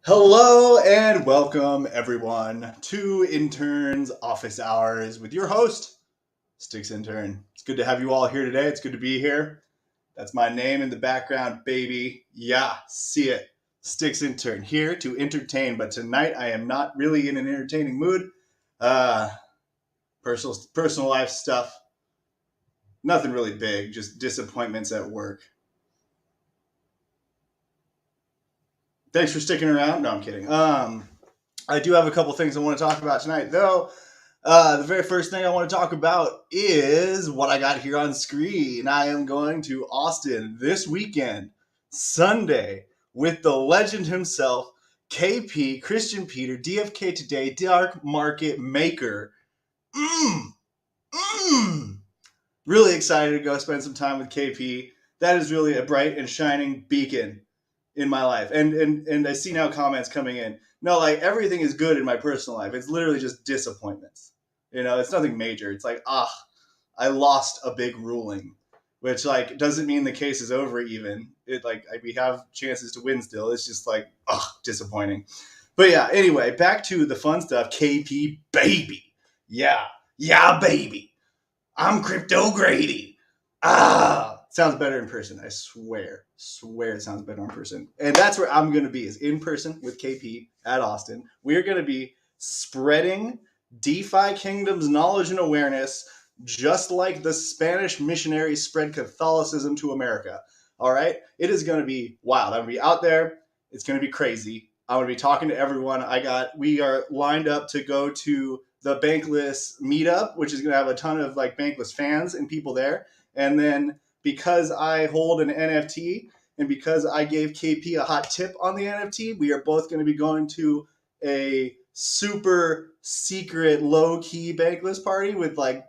Hello and welcome everyone to Intern's Office Hours with your host, Sticks Intern. It's good to have you all here today. It's good to be here. That's my name in the background, baby. Yeah, see it. Sticks Intern here to entertain, but tonight I am not really in an entertaining mood. Uh, personal life stuff. Nothing really big, just disappointments at work. Thanks for sticking around. No, I'm kidding. I do have a couple things I want to talk about tonight, though. The very first thing I want to talk about is what I got here on screen. I am going to Austin this weekend, Sunday, with the legend himself, KP, Christian Peter, DFK Today, Dark Market Maker. Mmm, mmm. Really excited to go spend some time with KP. That is really a bright and shining beacon in my life. And I see now comments coming in. No, like everything is good in my personal life. It's literally just disappointments. It's nothing major. It's like, I lost a big ruling, which like doesn't mean the case is over even. We have chances to win still. It's just like, disappointing. But yeah, anyway, back to the fun stuff. KP baby. Yeah. Yeah, baby. I'm Crypto Grady. Sounds better in person. I swear. Swear it sounds better in person. And that's where I'm going to be, is in person with KP at Austin. We're going to be spreading Defi Kingdoms knowledge and awareness, just like the Spanish missionaries spread Catholicism to America. All right? It is going to be wild. I'm going to be out there. It's going to be crazy. I'm going to be talking to everyone. We are lined up to go to the Bankless meetup, which is going to have a ton of like Bankless fans and people there. And then because I hold an NFT and because I gave KP a hot tip on the NFT, we are both going to be going to a super secret, low key Bankless party with like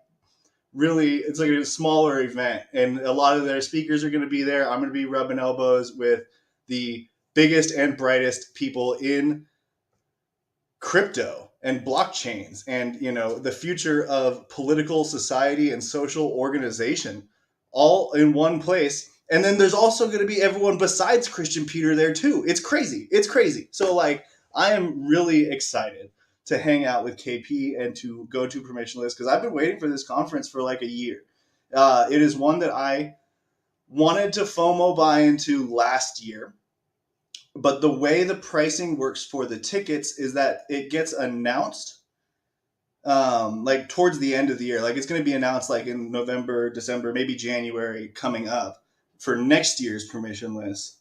really, it's like a smaller event. And a lot of their speakers are going to be there. I'm going to be rubbing elbows with the biggest and brightest people in crypto and blockchains and the future of political society and social organization all in one place. And then there's also going to be everyone besides Christian Peter there too. It's crazy. So like, I am really excited to hang out with KP and to go to permissionless because I've been waiting for this conference for like a year. It is one that I wanted to FOMO buy into last year, but the way the pricing works for the tickets is that it gets announced like towards the end of the year. Like it's going to be announced like in November, December, maybe January coming up for next year's permissionless.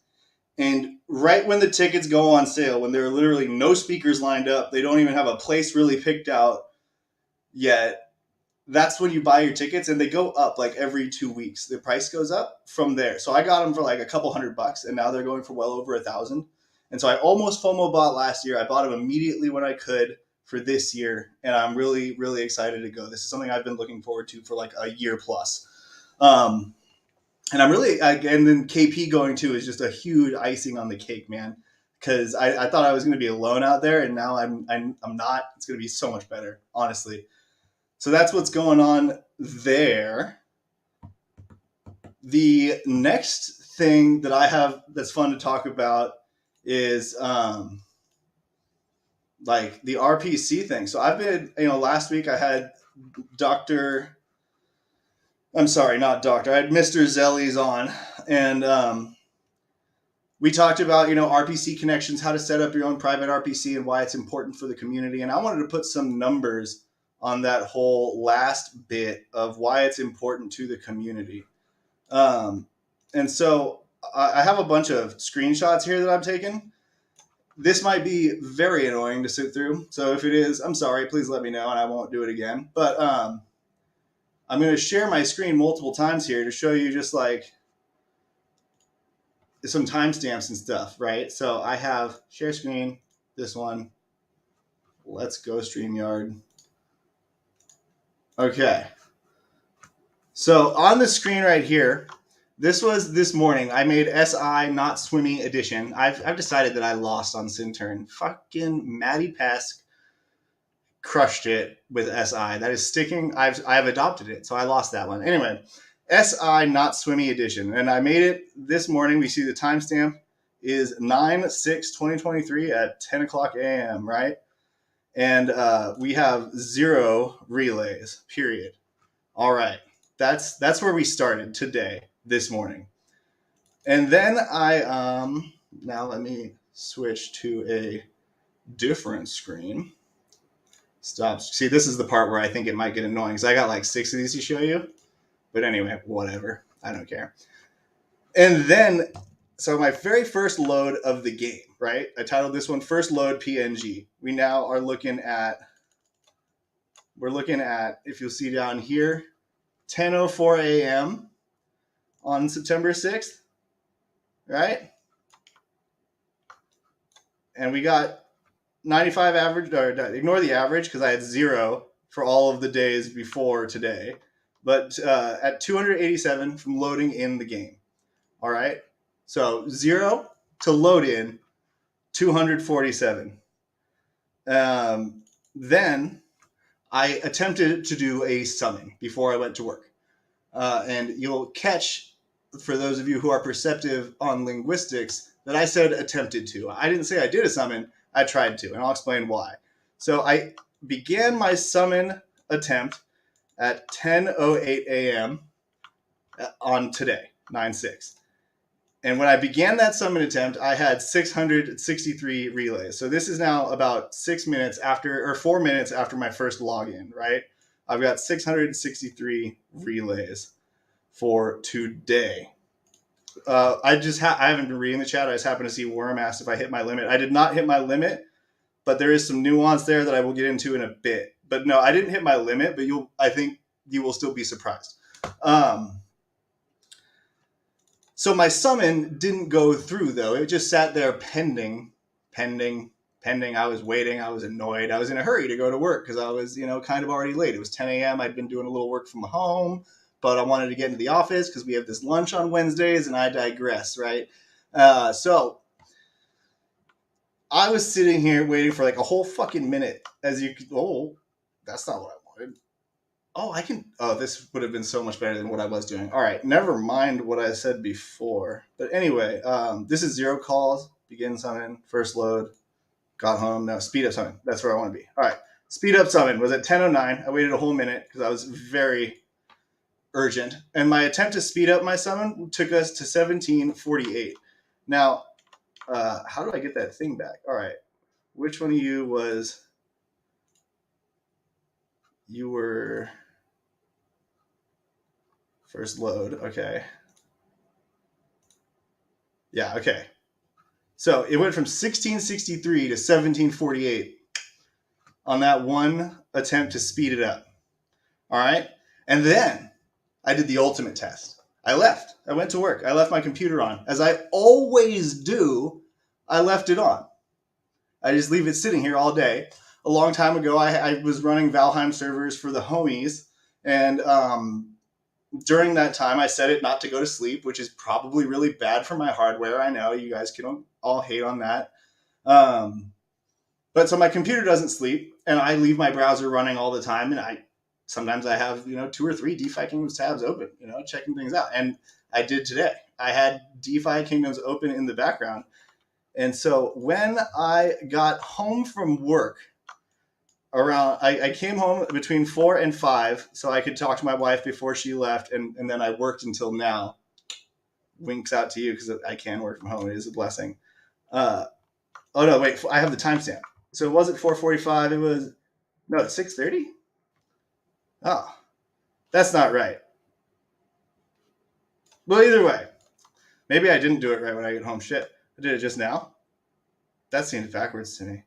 And right when the tickets go on sale, when there are literally no speakers lined up, they don't even have a place really picked out yet. That's when you buy your tickets, and they go up like every 2 weeks. The price goes up from there. So I got them for like a couple $100, and now they're going for well over 1,000. And so I almost FOMO bought last year. I bought them immediately when I could for this year, and I'm really, really excited to go. This is something I've been looking forward to for like a year plus. And and then KP going too is just a huge icing on the cake, man. Because I thought I was going to be alone out there, and now I'm not. It's going to be so much better, honestly. So that's what's going on there. The next thing that I have that's fun to talk about is like the RPC thing. So I've been, last week I had Dr. I'm sorry, not Doctor. I had Mr. Zellies on, and we talked about, RPC connections, how to set up your own private RPC and why it's important for the community. And I wanted to put some numbers on that whole last bit of why it's important to the community. And so I have a bunch of screenshots here that I've taken. This might be very annoying to sit through. So if it is, I'm sorry, please let me know and I won't do it again. But I'm going to share my screen multiple times here to show you just like some timestamps and stuff, right? So I have share screen, this one. Let's go StreamYard. Okay. So on the screen right here, this was this morning. I made SI Not Swimmy Edition. I've decided that I lost on Synturn. Fucking Maddie Pesk crushed it with SI. That is sticking. I've adopted it, so I lost that one. Anyway, SI Not Swimmy Edition. And I made it this morning. We see the timestamp is 9/6/2023 at 10 o'clock a.m., right? And we have 0 relays, period. All right. That's where we started today, this morning. And then now let me switch to a different screen. Stop. See, this is the part where I think it might get annoying because I got like 6 of these to show you. But anyway, whatever. I don't care. And then, so my very first load of the game, right? I titled this one First Load PNG. We now are looking at, if you'll see down here, 10:04 a.m. on September 6th, right? And we got 95 average, or ignore the average because I had 0 for all of the days before today, but at 287 from loading in the game. All right. So 0 to load in, 247. Then I attempted to do a summon before I went to work. And you'll catch, for those of you who are perceptive on linguistics, that I said attempted to. I didn't say I did a summon. I tried to, and I'll explain why. So I began my summon attempt at 10:08 a.m. on today, 9/6. And when I began that summon attempt, I had 663 relays. So this is now about 6 minutes after, or 4 minutes after my first login, right? I've got 663 relays for today. I haven't been reading the chat. I just happened to see Worm asked if I hit my limit. I did not hit my limit, but there is some nuance there that I will get into in a bit. But no, I didn't hit my limit, but I think you will still be surprised. So my summon didn't go through, though. It just sat there pending. I was waiting. I was annoyed. I was in a hurry to go to work because I was, kind of already late. It was 10 a.m. I'd been doing a little work from home, but I wanted to get into the office because we have this lunch on Wednesdays, and I digress, right? So I was sitting here waiting for like a whole fucking minute that's not what I wanted. This would have been so much better than what I was doing. All right, never mind what I said before. But anyway, this is 0 calls, begin summon, first load, got home. Now speed up summon. That's where I want to be. All right, speed up summon was at 10:09. I waited a whole minute because I was very urgent. And my attempt to speed up my summon took us to 17:48. Now, how do I get that thing back? All right, which one of you was... You were... First load, okay. Yeah, okay. So it went from 1663 to 1748 on that one attempt to speed it up. All right? And then I did the ultimate test. I left. I went to work. I left my computer on. As I always do, I left it on. I just leave it sitting here all day. A long time ago, I was running Valheim servers for the homies, and during that time, I set it not to go to sleep, which is probably really bad for my hardware. I know you guys can all hate on that. But so my computer doesn't sleep, and I leave my browser running all the time. And sometimes I have 2 or 3 DeFi Kingdoms tabs open, checking things out. And I did today. I had DeFi Kingdoms open in the background. And so when I got home from work, I came home between 4 and 5 so I could talk to my wife before she left, and then I worked until now. Winks out to you because I can work from home. It is a blessing. Oh no, wait, I have the timestamp. So it wasn't 4:45. It was 6:30. Oh, that's not right. Well, either way, maybe I didn't do it right when I get home. Shit, I did it just now. That seems backwards to me.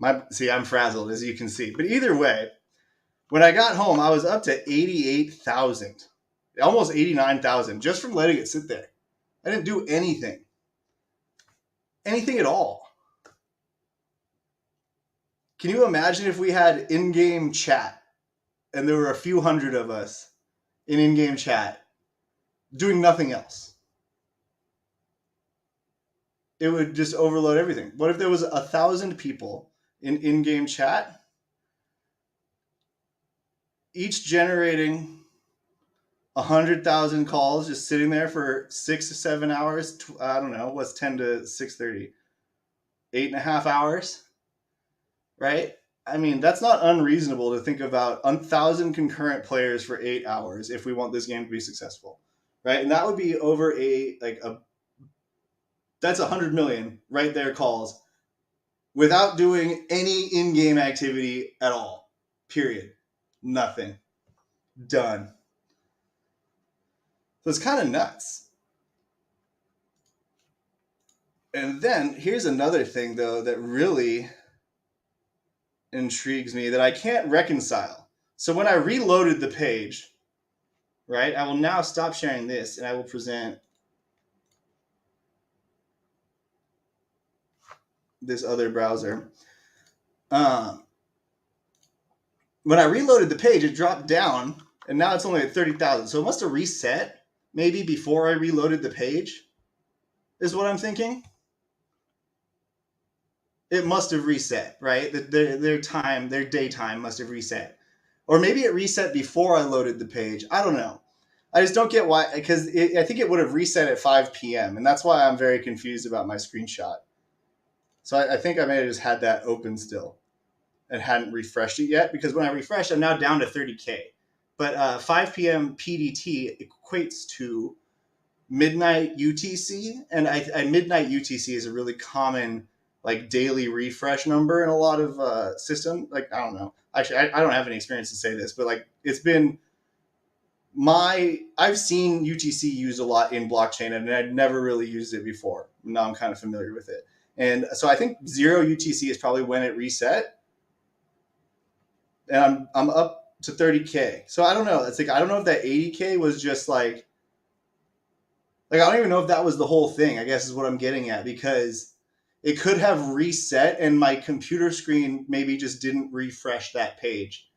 I'm frazzled, as you can see. But either way, when I got home, I was up to 88,000, almost 89,000, just from letting it sit there. I didn't do anything at all. Can you imagine if we had in-game chat and there were a few hundred of us in in-game chat doing nothing else? It would just overload everything. What if there was 1,000 people in in-game chat, each generating 100,000 calls just sitting there for 6 to 7 hours. I don't know, what's 10 to 6:30? 8.5 hours, right? I mean, that's not unreasonable to think about 1,000 concurrent players for 8 hours if we want this game to be successful, right? And that would be over that's 100 million right there calls without doing any in-game activity at all. Period. Nothing. Done. So it's kind of nuts. And then here's another thing, though, that really intrigues me that I can't reconcile. So when I reloaded the page, right, I will now stop sharing this and I will present this other browser. When I reloaded the page, it dropped down and now it's only at 30,000. So it must have reset maybe before I reloaded the page, is what I'm thinking. It must have reset, right? Their daytime must have reset. Or maybe it reset before I loaded the page. I don't know. I just don't get why, because I think it would have reset at 5 p.m. And that's why I'm very confused about my screenshot. So I think I may have just had that open still and hadn't refreshed it yet, because when I refreshed, I'm now down to 30K. But 5 p.m. PDT equates to midnight UTC. And midnight UTC is a really common like daily refresh number in a lot of system. Like, I don't know. Actually, I don't have any experience to say this, but like it's been I've seen UTC used a lot in blockchain and I'd never really used it before. Now I'm kind of familiar with it. And so I think 0 UTC is probably when it reset. And I'm up to 30K. So I don't know. It's like, I don't know if that 80K was just like I don't even know if that was the whole thing, I guess is what I'm getting at, because it could have reset and my computer screen maybe just didn't refresh that page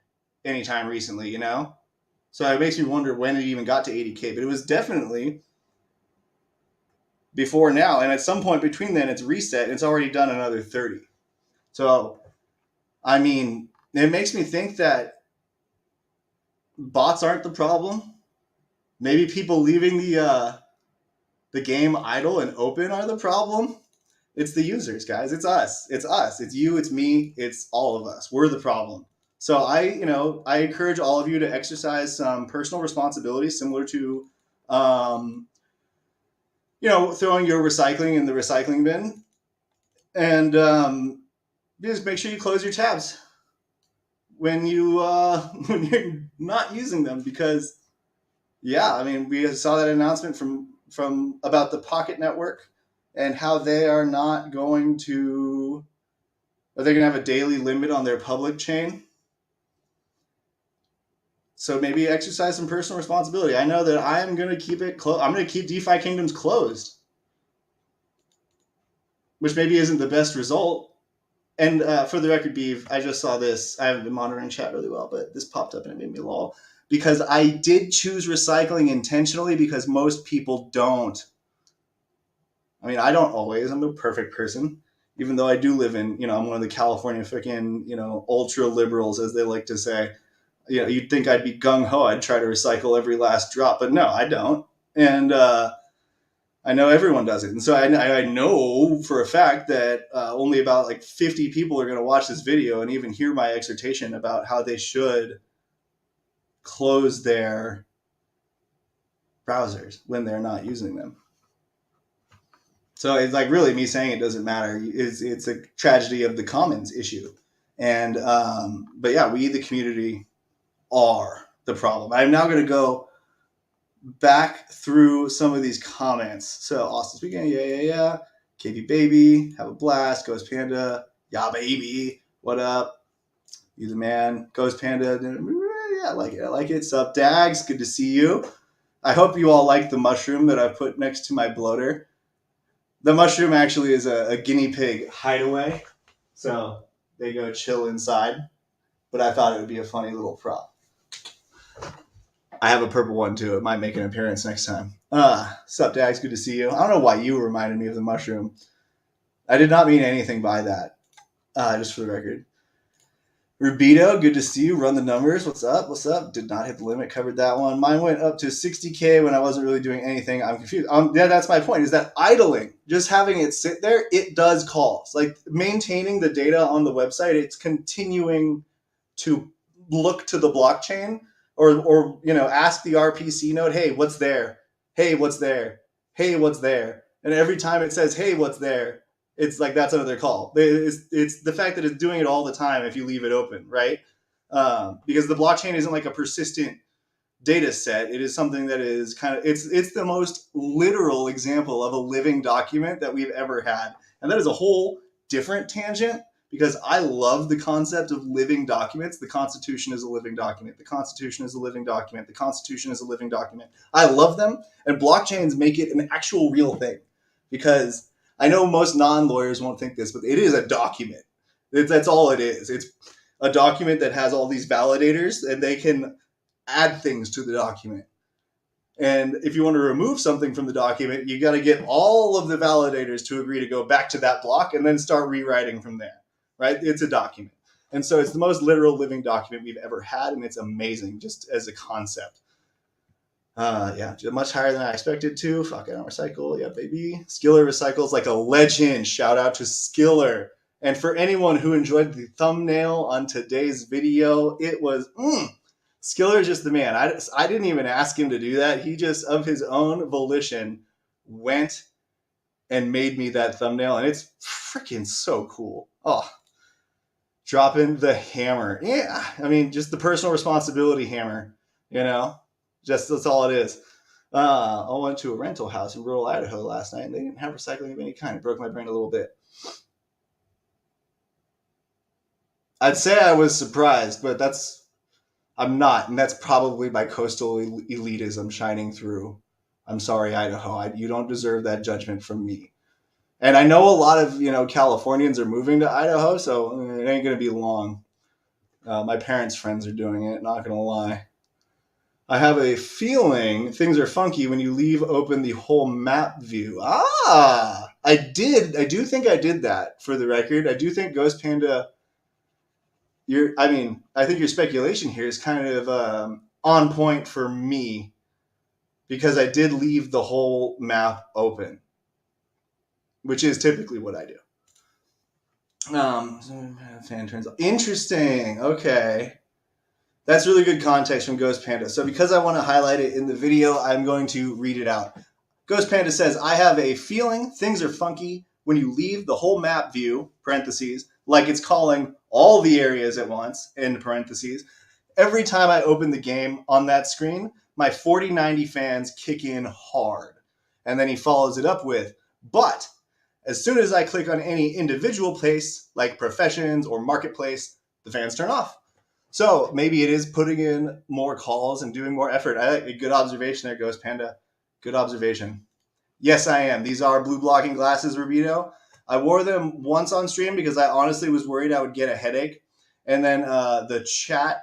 anytime recently, you know? So it makes me wonder when it even got to 80K, but it was definitely before now. And at some point between then, it's reset and it's already done another 30. So, I mean, it makes me think that bots aren't the problem. Maybe people leaving the game idle and open are the problem. It's the users, guys. It's us. It's us. It's you. It's me. It's all of us. We're the problem. So I encourage all of you to exercise some personal responsibility, similar to, throwing your recycling in the recycling bin, and just make sure you close your tabs when when you're not using them, because, yeah, I mean, we saw that announcement from about the Pocket Network and how they are not going to. Are they going to have a daily limit on their public chain? So maybe exercise some personal responsibility. I know that I'm going to keep it closed. I'm going to keep DeFi Kingdoms closed, which maybe isn't the best result. And for the record, Beeve, I just saw this. I haven't been monitoring chat really well, but this popped up and it made me lol. Because I did choose recycling intentionally, because most people don't. I mean, I don't always. I'm a perfect person. Even though I do live in, I'm one of the California freaking, ultra liberals, as they like to say. You'd think I'd be gung-ho. I'd try to recycle every last drop. But no, I don't. And I know everyone does it. And so I know for a fact that only about like 50 people are going to watch this video and even hear my exhortation about how they should close their browsers when they're not using them. So it's like really me saying it doesn't matter. It's a tragedy of the commons issue. And but yeah, we the community are the problem. I'm now going to go back through some of these comments. So Austin speaking, yeah. KB baby, have a blast. Ghost Panda, yeah baby, what up? You the man. Ghost Panda, yeah, I like it. Sup Dags, good to see you. I hope you all like the mushroom that I put next to my bloater. The mushroom actually is a guinea pig hideaway, so they go chill inside. But I thought it would be a funny little prop. I have a purple one too. It might make an appearance next time. Sup, Dags? Good to see you. I don't know why you reminded me of the mushroom. I did not mean anything by that, just for the record. Rubito, good to see you. Run the numbers. What's up? What's up? Did not hit the limit. Covered that one. Mine went up to 60K when I wasn't really doing anything. I'm confused. Yeah, that's my point. Is that idling, just having it sit there, it does calls. Like maintaining the data on the website, it's continuing to look to the blockchain or ask the RPC node, hey, what's there? Hey, what's there? Hey, what's there? And every time it says, hey, what's there? It's like that's another call. It's the fact that it's doing it all the time if you leave it open, right? Because the blockchain isn't like a persistent data set. It is something that is kind of it's the most literal example of a living document that we've ever had, and that is a whole different tangent because I love the concept of living documents. The Constitution is a living document. The Constitution is a living document. The Constitution is a living document. I love them, and blockchains make it an actual real thing because I know most non-lawyers won't think this, but it is a document. That's all it is. It's a document that has all these validators, and they can add things to the document. And if you want to remove something from the document, you got to get all of the validators to agree to go back to that block and then start rewriting from there, right? It's a document. And so it's the most literal living document we've ever had, and it's amazing just as a concept. Yeah, much higher than I expected to. Fuck, I don't recycle. Yeah, baby. Skiller recycles like a legend. Shout out to Skiller. And for anyone who enjoyed the thumbnail on today's video, it was Skiller's just the man. I didn't even ask him to do that. He just, of his own volition, went and made me that thumbnail, and it's freaking so cool. Oh, dropping the hammer. Yeah, I mean, just the personal responsibility hammer, Just that's all it is. I went to a rental house in rural Idaho last night, and they didn't have recycling of any kind. It broke my brain a little bit. I'd say I was surprised, but I'm not, and that's probably my coastal elitism shining through. I'm sorry, Idaho. You don't deserve that judgment from me. And I know a lot of Californians are moving to Idaho, so it ain't gonna be long. My parents' friends are doing it. Not gonna lie. I have a feeling things are funky when you leave open the whole map view. I do think I did that, for the record. I do think Ghost Panda. I think your speculation here is kind of on point for me because I did leave the whole map open, which is typically what I do. Fan turns off. Interesting. Okay. That's really good context from Ghost Panda. So because I want to highlight it in the video, I'm going to read it out. Ghost Panda says, I have a feeling things are funky when you leave the whole map view, parentheses, like it's calling all the areas at once, end parentheses. Every time I open the game on that screen, my 4090 fans kick in hard. And then he follows it up with, but as soon as I click on any individual place, like professions or marketplace, the fans turn off. So maybe it is putting in more calls and doing more effort. I like a good observation there, Ghost Panda. Good observation. Yes, I am. These are blue blocking glasses, Rubito. I wore them once on stream because I honestly was worried I would get a headache. And then the chat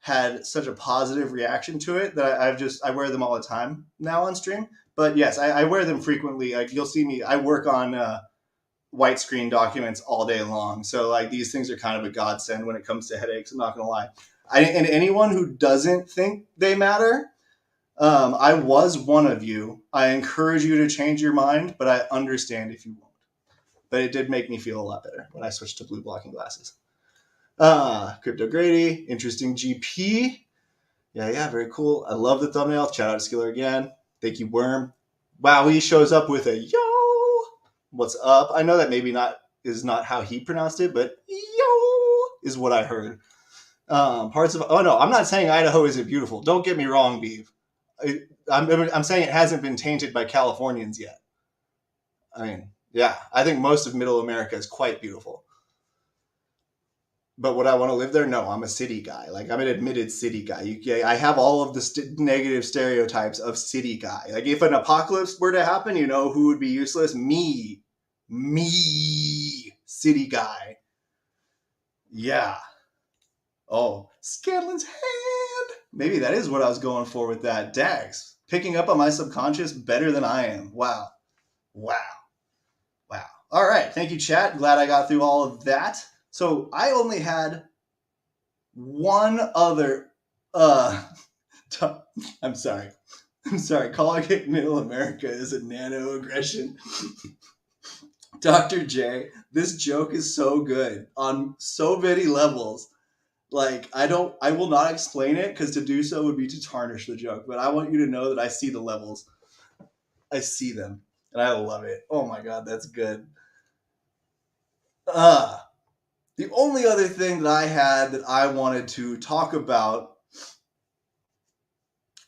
had such a positive reaction to it that I wear them all the time now on stream. But yes, I wear them frequently. Like you'll see me, I work on white screen documents all day long. So like these things are kind of a godsend when it comes to headaches. I'm not going to lie. And anyone who doesn't think they matter, I was one of you. I encourage you to change your mind, but I understand if you won't. But it did make me feel a lot better when I switched to blue blocking glasses. Crypto Grady, interesting GP. Yeah, very cool. I love the thumbnail. Shout out to Skiller again. Thank you, Worm. Wow, he shows up with a yo. What's up? I know that maybe is not how he pronounced it, but yo is what I heard. I'm not saying Idaho isn't beautiful. Don't get me wrong, Beeve. I'm saying it hasn't been tainted by Californians yet. I mean, yeah, I think most of Middle America is quite beautiful. But would I want to live there? No, I'm a city guy. Like I'm an admitted city guy. I have all of the negative stereotypes of city guy. Like if an apocalypse were to happen, who would be useless? Me, city guy. Yeah. Oh, Scanlan's hand. Maybe that is what I was going for with that. Dax, picking up on my subconscious better than I am. Wow. All right. Thank you, chat. Glad I got through all of that. So I only had one other. Uh, I'm sorry. I'm sorry. Calling it Middle America is a nano aggression. Dr. J, this joke is so good on so many levels. Like, I will not explain it because to do so would be to tarnish the joke. But I want you to know that I see the levels. I see them, and I love it. Oh my god, that's good. Uh, the only other thing that I had that I wanted to talk about,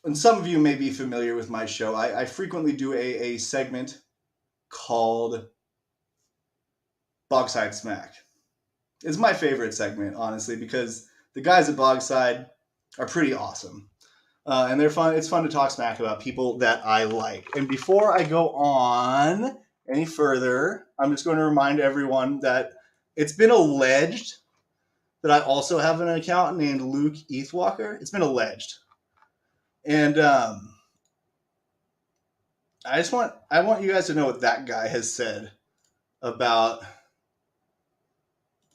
and some of you may be familiar with my show, I frequently do a segment called Bogside Smack. It's my favorite segment, honestly, because the guys at Bogside are pretty awesome. And they're fun. It's fun to talk smack about people that I like. And before I go on any further, I'm just going to remind everyone that it's been alleged that I also have an account named Luke Ethwalker. It's been alleged, and I want you guys to know what that guy has said about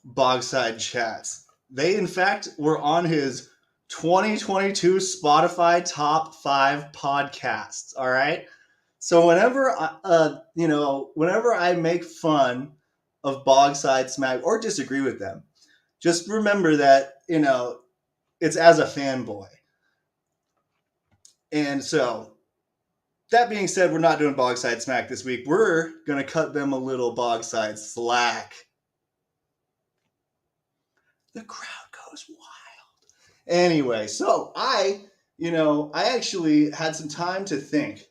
Bogside chats. They in fact were on his 2022 Spotify top 5 podcasts. All right. So whenever I make fun of Bogside Smack or disagree with them, just remember that it's as a fanboy. And so that being said, we're not doing Bogside Smack this week. We're gonna cut them a little Bogside slack. The crowd goes wild. Anyway, so I actually had some time to think.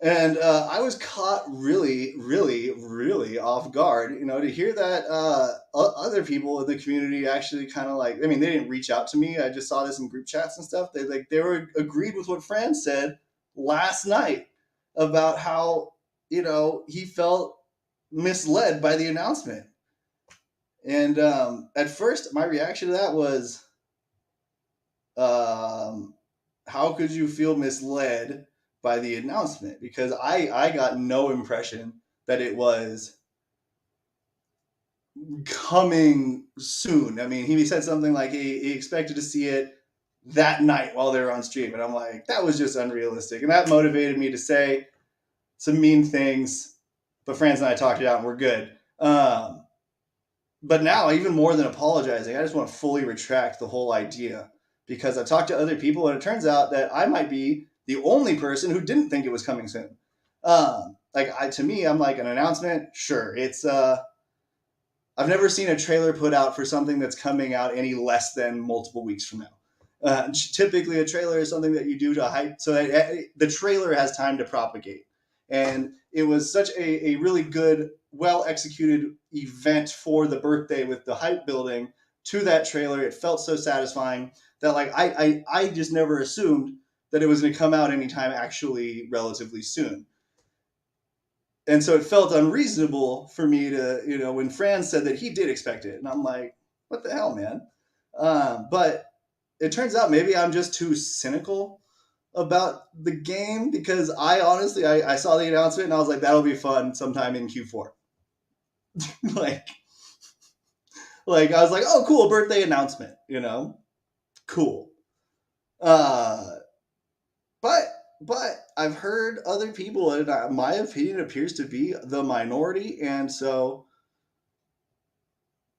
And I was caught really, really, really off guard, to hear that other people in the community actually kind of like, I mean, they didn't reach out to me. I just saw this in group chats and stuff. They were agreed with what Fran said last night about how, he felt misled by the announcement. And at first, my reaction to that was, how could you feel misled by the announcement? Because I got no impression that it was coming soon. I mean, he said something like he expected to see it that night while they were on stream. And I'm like, that was just unrealistic. And that motivated me to say some mean things. But Franz and I talked it out and we're good. But now, even more than apologizing, I just want to fully retract the whole idea because I talked to other people and it turns out that I might be the only person who didn't think it was coming soon. To me, I'm like, an announcement, sure. It's I've never seen a trailer put out for something that's coming out any less than multiple weeks from now. Typically, a trailer is something that you do to hype, so that the trailer has time to propagate. And it was such a really good, well executed event for the birthday with the hype building to that trailer. It felt so satisfying that I just never assumed that it was going to come out anytime actually relatively soon. And so it felt unreasonable for me to, when Franz said that he did expect it. And I'm like, what the hell, man? But it turns out maybe I'm just too cynical about the game because I honestly, I saw the announcement and I was like, that'll be fun sometime in Q4. like I was like, oh, cool, birthday announcement, cool. But I've heard other people, and my opinion appears to be the minority, and so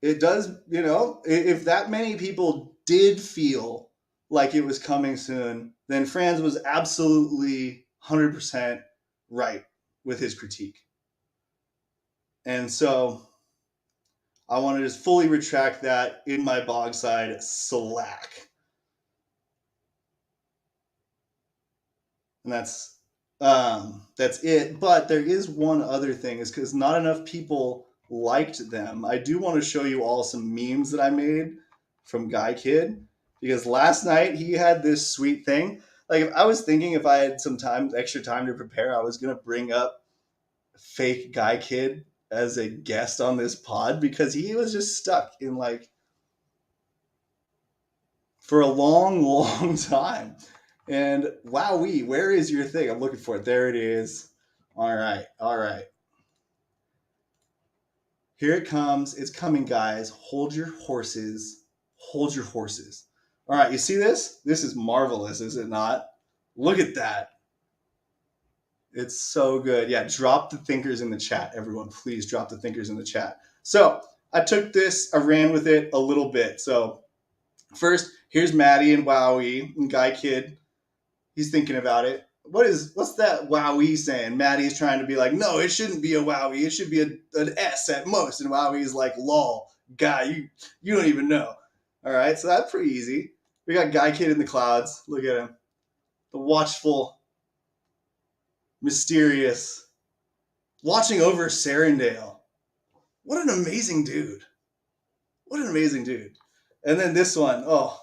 it does, if that many people did feel like it was coming soon, then Franz was absolutely 100% right with his critique. And so I want to just fully retract that in my Bogside Slack. And that's it. But there is one other thing, is because not enough people liked them. I do want to show you all some memes that I made from Guy Kid, because last night he had this sweet thing. Like, I was thinking if I had some extra time to prepare, I was gonna bring up fake Guy Kid as a guest on this pod because he was just stuck in for a long, long time. And wowee, where is your thing? I'm looking for it. There it is. All right. Here it comes. It's coming, guys. Hold your horses. Hold your horses. All right, you see this? This is marvelous, is it not? Look at that. It's so good. Yeah, drop the thinkers in the chat, everyone. Please drop the thinkers in the chat. So I took this, I ran with it a little bit. So first, here's Maddie and Wowie and Guy Kid. He's thinking about it. What's that Wowie saying? Maddie's trying to be like, no, it shouldn't be a Wowie. It should be an S at most. And Wowie's like, lol, guy, you don't even know. All right, so that's pretty easy. We got Guy Kid in the clouds. Look at him. The watchful, mysterious, watching over Sarandale. What an amazing dude. What an amazing dude. And then this one, oh,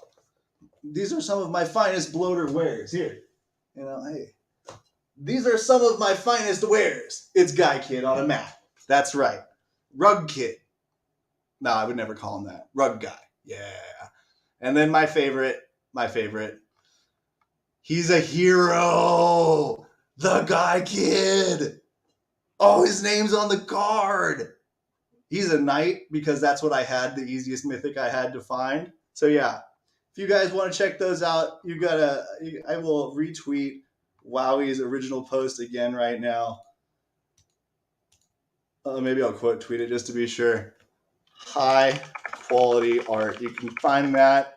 these are some of my finest bloater wares. Here, hey, these are some of my finest wares. It's Guy Kid on a mat. That's right. Rug Kid. No, I would never call him that. Rug Guy. Yeah. And then my favorite. He's a hero. The Guy Kid. Oh, his name's on the card. He's a knight because that's what I had, the easiest mythic I had to find. So yeah, if you guys want to check those out, I will retweet Wowie's original post again right now. Maybe I'll quote tweet it just to be sure. High quality art. You can find that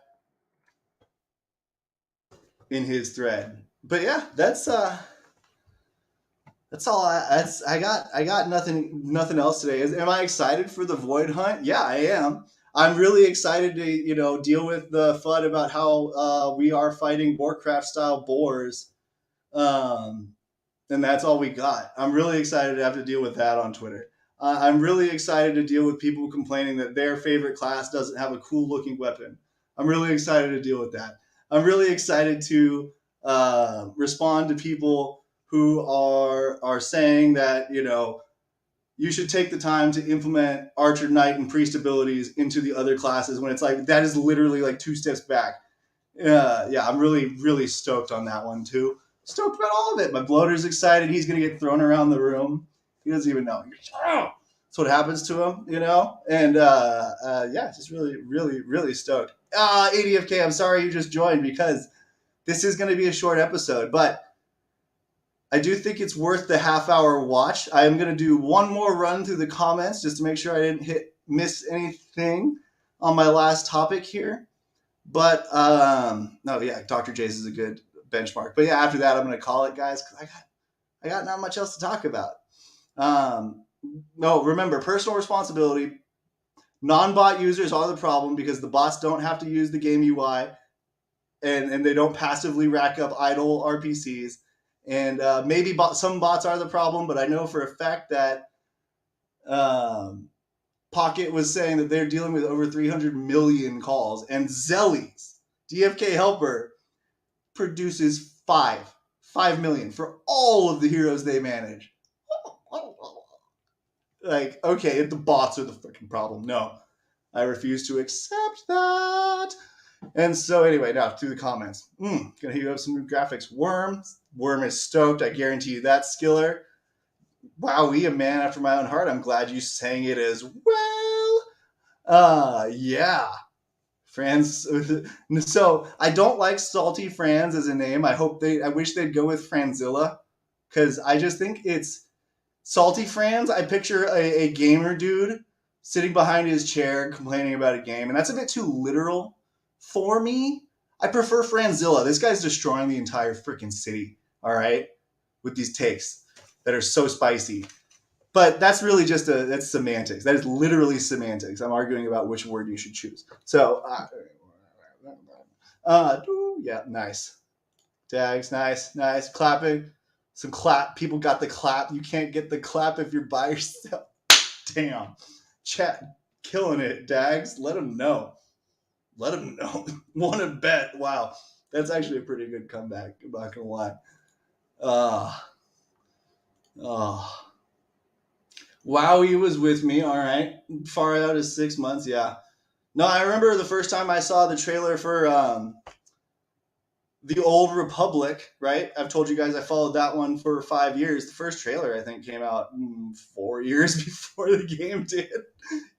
in his thread. But yeah, that's all. I got nothing else today. Am I excited for the Void Hunt? Yeah, I am. I'm really excited to deal with the FUD about how we are fighting Warcraft style boars, and that's all we got. I'm really excited to have to deal with that on Twitter. I'm really excited to deal with people complaining that their favorite class doesn't have a cool looking weapon. I'm really excited to deal with that. I'm really excited to respond to people who are saying that you should take the time to implement Archer, Knight, and Priest abilities into the other classes when it's like that is literally like 2 steps back. Yeah, I'm really, really stoked on that one too. Stoked about all of it. My bloater's excited. He's going to get thrown around the room. He doesn't even know. That's what happens to him, And yeah, just really, really, really stoked. ADFK, I'm sorry you just joined because this is going to be a short episode, but I do think it's worth the half-hour watch. I am going to do one more run through the comments just to make sure I didn't miss anything on my last topic here. But no, yeah, Dr. J's is a good benchmark. But yeah, after that, I'm going to call it, guys, because I got not much else to talk about. No, remember, personal responsibility. Non-bot users are the problem because the bots don't have to use the game UI and they don't passively rack up idle RPCs. And maybe some bots are the problem, but I know for a fact that Pocket was saying that they're dealing with over 300 million calls. And Zelly's DFK Helper produces 5 million for all of the heroes they manage. Like, okay, the bots are the freaking problem. No, I refuse to accept that. And so anyway, now through the comments. Gonna hit you up some new graphics. Worm is stoked. I guarantee you that, Skiller. Wowie, a man after my own heart. I'm glad you sang it as well. Yeah. Franz. So I don't like Salty Franz as a name. I wish they'd go with Franzilla. Because I just think it's Salty Franz. I picture a gamer dude sitting behind his chair complaining about a game. And that's a bit too literal for me. I prefer Franzilla. This guy's destroying the entire freaking city, all right, with these takes that are so spicy. But that's really just that's semantics. That is literally semantics. I'm arguing about which word you should choose. So, yeah, nice. Tags, nice. Clapping. Some clap. People got the clap. You can't get the clap if you're by yourself. Damn. Chat, killing it, Dags. Let them know. Want to bet. Wow. That's actually a pretty good comeback. I'm not going to lie. Wowie was with me. All right. Far out as 6 months. Yeah. No, I remember the first time I saw the trailer for The Old Republic, right? I've told you guys I followed that one for 5 years. The first trailer, I think, came out 4 years before the game did,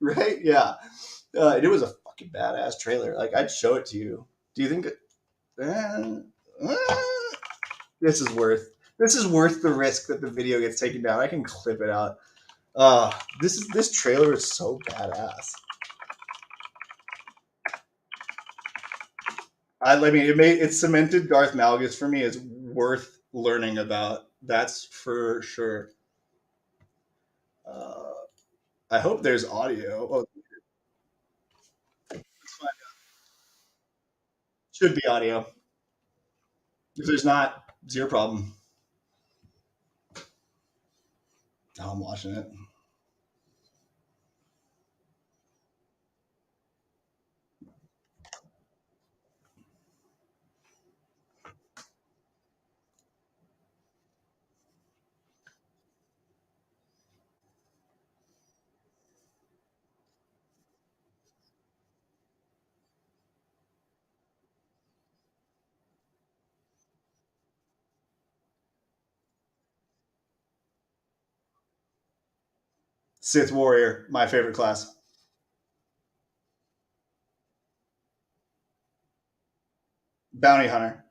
right? Yeah. It was a fucking badass trailer. Like, I'd show it to you. Do you think uh, uh, this is worth the risk that the video gets taken down? I can clip it out. This trailer is so badass. I mean, it cemented Darth Malgus for me as worth learning about. That's for sure. Uh, I hope there's audio. Oh, should be audio. If there's not, zero problem. Oh, I'm watching it. Sith Warrior, my favorite class. Bounty Hunter.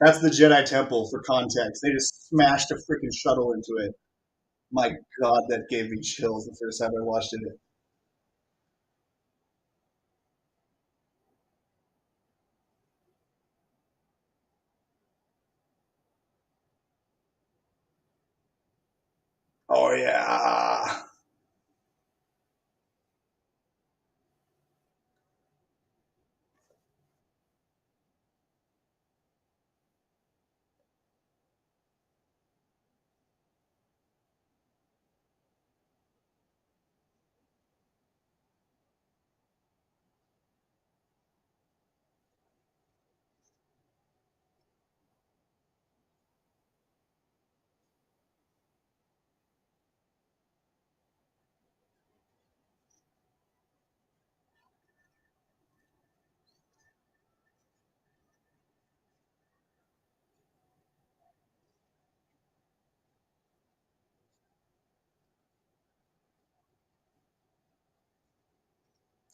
That's the Jedi Temple for context. They just smashed a freaking shuttle into it. My God, that gave me chills the first time I watched it. Oh yeah.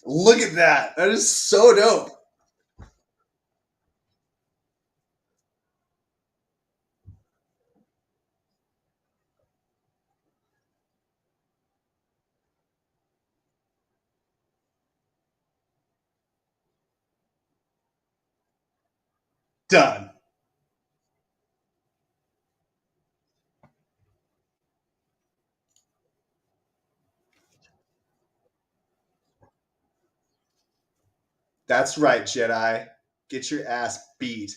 Look at that. That is so dope. Done. That's right, Jedi. Get your ass beat.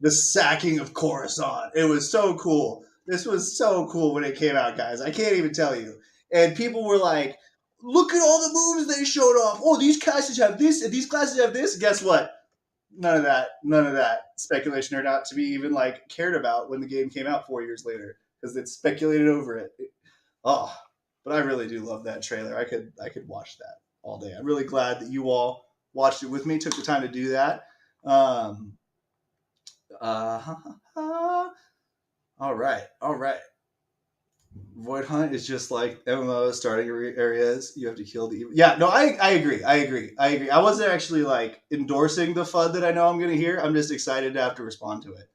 The sacking of Coruscant. It was so cool. This was so cool when it came out, guys. I can't even tell you. And people were like, look at all the moves they showed off. Oh, these classes have this, and these classes have this. Guess what? None of that speculation turned out to be even like cared about when the game came out 4 years later because it speculated over it. Oh, but I really do love that trailer. I could watch that all day. I'm really glad that you all watched it with me, took the time to do that. Um, uh, all right. Void Hunt is just like MMO starting areas. You have to kill the evil. Yeah, no, I agree. I agree. I wasn't actually like endorsing the FUD that I know I'm going to hear. I'm just excited to have to respond to it.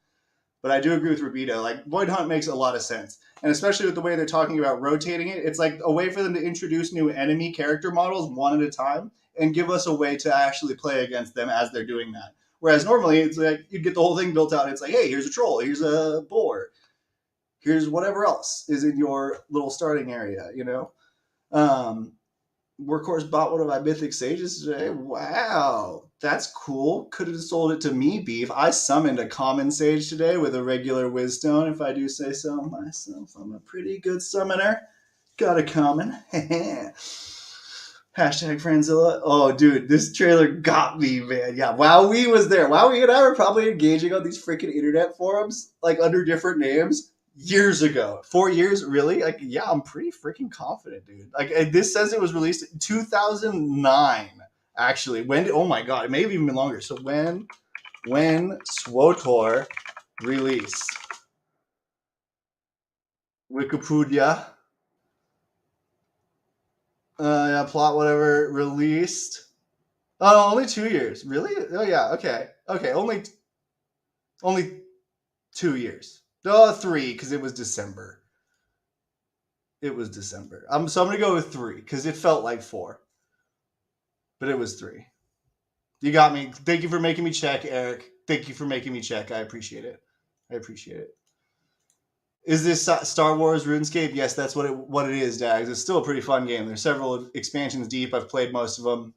But I do agree with Rubito. Like Void Hunt makes a lot of sense, and especially with the way they're talking about rotating it, it's like a way for them to introduce new enemy character models one at a time and give us a way to actually play against them as they're doing that. Whereas normally it's like you get the whole thing built out. And it's like, hey, here's a troll, here's a boar, here's whatever else is in your little starting area. Um, Workhorse bought one of my mythic sages today. Wow, that's cool. Could have sold it to me, Beef. I summoned a common sage today with a regular Wisstone, if I do say so myself. I'm a pretty good summoner. Got a common. Hashtag Friendzilla. Oh, dude, this trailer got me, man. Yeah, WowWee was there. WowWee and I were probably engaging on these freaking internet forums, like under different names, years ago. 4 years, really? Like, yeah, I'm pretty freaking confident, dude. Like, this says it was released in 2009. Actually, when? Oh my god, it may have even been longer. So when SWTOR release? Wikipedia. Yeah, plot whatever released. Oh, only 2 years. Really? Oh yeah. Okay. Okay. Only 2 years. Oh, three because it was December. It was December. So I'm gonna go with three because it felt like four, but it was three. You got me. Thank you for making me check, Eric. Thank you for making me check. I appreciate it. I appreciate it. Is this Star Wars RuneScape? Yes, that's what it is, Dags. It's still a pretty fun game. There's several expansions deep. I've played most of them.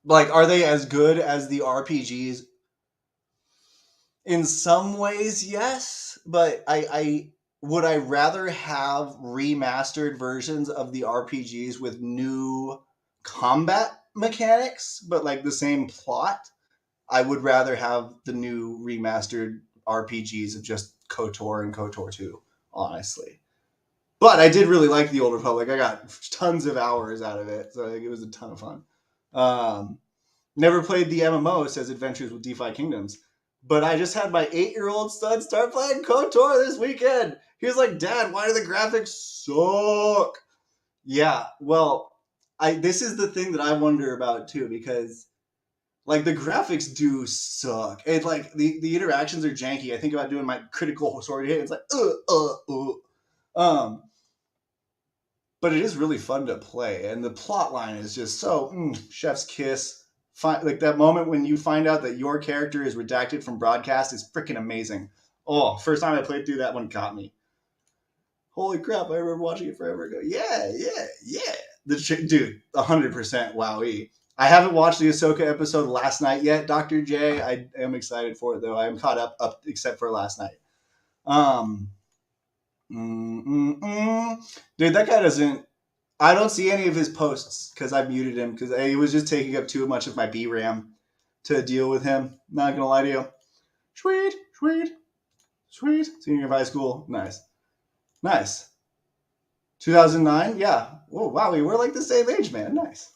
Like, are they as good as the RPGs? In some ways, yes, but I would I rather have remastered versions of the RPGs with new combat mechanics, but like the same plot. I would rather have the new remastered RPGs of just KOTOR and KOTOR 2, honestly. But I did really like the Old Republic. I got tons of hours out of it, so I think it was a ton of fun. Never played the MMO, says Adventures with DeFi Kingdoms. But I just had my 8-year-old son start playing KOTOR this weekend. He was like, Dad, why do the graphics suck? Yeah, well, this is the thing that I wonder about too, because like the graphics do suck. And like the interactions are janky. I think about doing my critical sword hit. It's like, but it is really fun to play, and the plot line is just so chef's kiss. Like that moment when you find out that your character is redacted from broadcast is freaking amazing. Oh, first time I played through that one got me. Holy crap! I remember watching it forever ago. Yeah. Dude, 100% WowE. I haven't watched the Ahsoka episode last night yet, Dr. J. I am excited for it though. I am caught up except for last night. Dude, that guy doesn't. I don't see any of his posts because I muted him because he was just taking up too much of my BRAM to deal with him. Not gonna lie to you. Sweet. Senior of high school. Nice. 2009. Yeah. Oh wow, we were like the same age, man. Nice.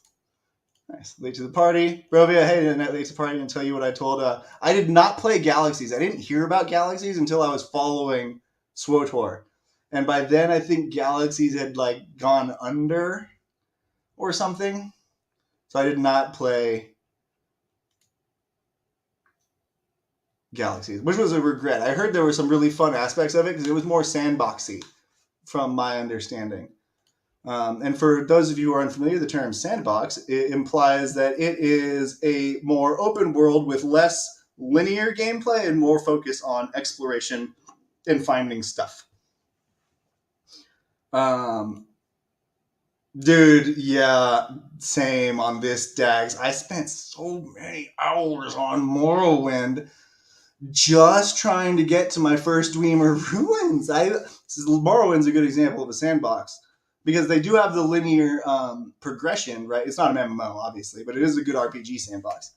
Late to the party, Brovia. Hey, late to the party. And tell you what I told. I did not play Galaxies. I didn't hear about Galaxies until I was following SWTOR, and by then I think Galaxies had like gone under or something. So I did not play Galaxies, which was a regret. I heard there were some really fun aspects of it because it was more sandboxy, from my understanding. And for those of you who are unfamiliar, the term sandbox, it implies that it is a more open world with less linear gameplay and more focus on exploration and finding stuff. Dude, yeah, same on this, Dags. I spent so many hours on Morrowind just trying to get to my first Dwemer Ruins. Morrowind's a good example of a sandbox because they do have the linear progression, right? It's not an MMO, obviously, but it is a good RPG sandbox.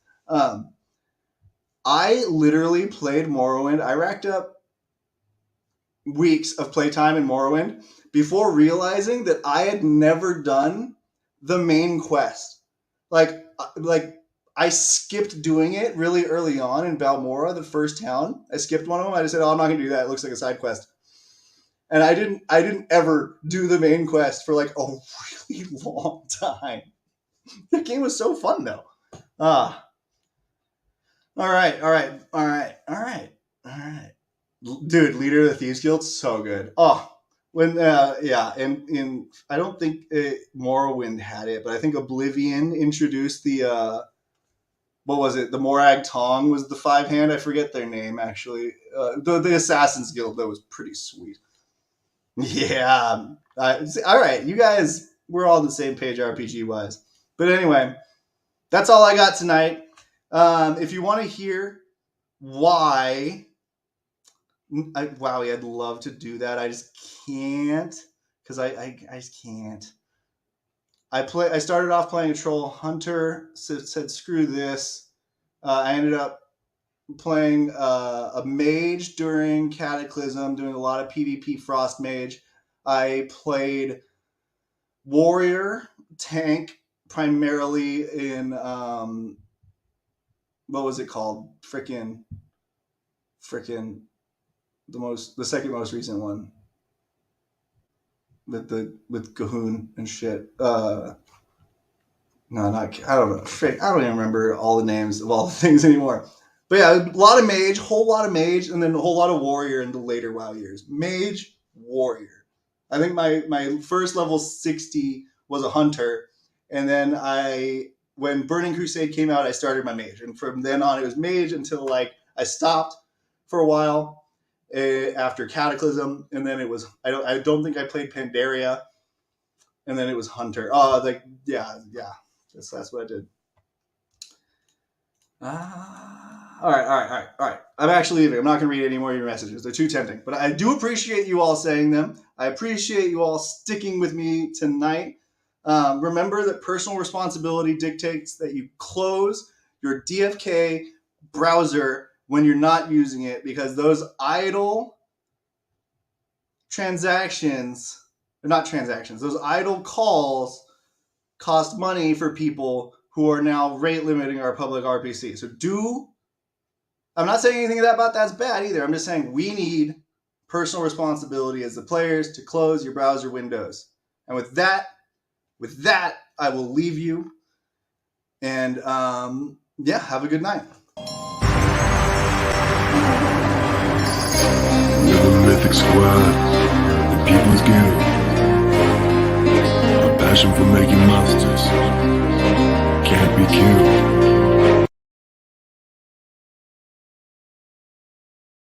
I literally played Morrowind. I racked up weeks of playtime in Morrowind before realizing that I had never done the main quest. Like I skipped doing it really early on in Balmora, the first town. I skipped one of them. I just said, "Oh, I'm not gonna do that. It looks like a side quest." And I didn't ever do the main quest for like a really long time. The game was so fun though. All right. Dude, Leader of the Thieves Guild, so good. Oh, when and I don't think Morrowind had it, but I think Oblivion introduced the what was it? The Morag Tong was the 5-hand. I forget their name actually. The Assassin's Guild that was pretty sweet. Yeah. All right, you guys, we're all on the same page RPG wise. But anyway, that's all I got tonight. If you want to hear why, I'd love to do that. I just can't because I just can't. I started off playing a troll hunter. Said screw this. I ended up playing a mage during Cataclysm, doing a lot of PvP Frost Mage. I played warrior tank primarily in what was it called? Frickin' the second most recent one with Cahoon and shit. No, not I don't know. I don't even remember all the names of all the things anymore. But yeah, a lot of mage, whole lot of mage, and then a whole lot of warrior in the later WoW years. Mage, warrior. I think my first level 60 was a hunter, and then when Burning Crusade came out, I started my mage, and from then on it was mage until like I stopped for a while after Cataclysm, and then it was I don't think I played Pandaria, and then it was hunter. Yeah, that's what I did. All right. I'm actually leaving. I'm not going to read any more of your messages. They're too tempting. But I do appreciate you all saying them. I appreciate you all sticking with me tonight. Remember that personal responsibility dictates that you close your DFK browser when you're not using it, because those idle those idle calls cost money for people who are now rate limiting our public RPC. So I'm not saying anything about that's bad either. I'm just saying we need personal responsibility as the players to close your browser windows. And with that, I will leave you. And have a good night. We're the Mythic Squad, the People's Guild. A passion for making monsters.